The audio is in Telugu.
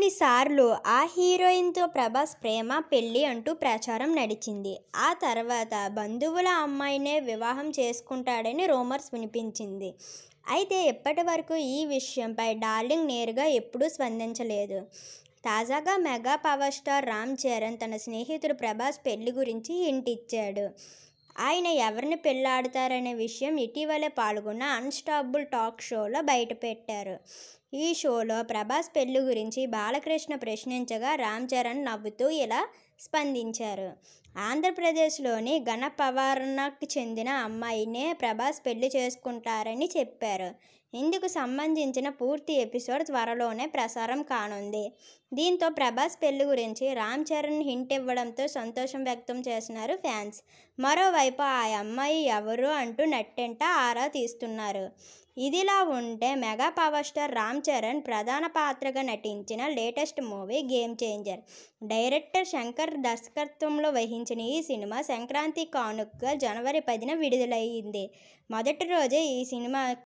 కొన్నిసార్లు ఆ హీరోయిన్తో ప్రభాస్ ప్రేమ పెళ్ళి అంటూ ప్రచారం నడిచింది. ఆ తర్వాత బంధువుల అమ్మాయినే వివాహం చేసుకుంటాడని రూమర్స్ వినిపించింది. అయితే ఇప్పటి వరకు ఈ విషయంపై డార్లింగ్ నేరుగా ఎప్పుడూ స్పందించలేదు. తాజాగా mega power star Ram Charan తన స్నేహితుడు ప్రభాస్ పెళ్లి గురించి హింట్ ఇచ్చాడు. ఆయన ఎవరిని పెళ్లాడతారనే విషయం ఇటీవలే పాల్గొన్న అన్స్టాపబుల్ టాక్ షోలో బయటపెట్టారు. ఈ షోలో ప్రభాస్ పెళ్లి గురించి బాలకృష్ణ ప్రశ్నించగా రామ్ చరణ్ నవ్వుతూ ఇలా స్పందించారు. ఆంధ్రప్రదేశ్లోని గణపవరంకు చెందిన అమ్మాయినే ప్రభాస్ పెళ్లి చేసుకుంటారని చెప్పారు. ఇందుకు సంబంధించిన పూర్తి ఎపిసోడ్ త్వరలోనే ప్రసారం కానుంది. దీంతో ప్రభాస్ పెళ్లి గురించి రామ్ చరణ్ హింట్ ఇవ్వడంతో సంతోషం వ్యక్తం చేస్తున్నారు ఫ్యాన్స్. మరోవైపు ఆ అమ్మాయి ఎవరు అంటూ నెట్టింట ఆరా తీస్తున్నారు. ఇదిలా ఉంటే mega power star Ram Charan ప్రధాన పాత్రగా నటించిన latest movie game changer. Director Shankar దర్శకత్వంలో వహించిన ఈ సినిమా సంక్రాంతి కానుకగా జనవరి 10న విడుదలైంది. మొదటి రోజే ఈ సినిమా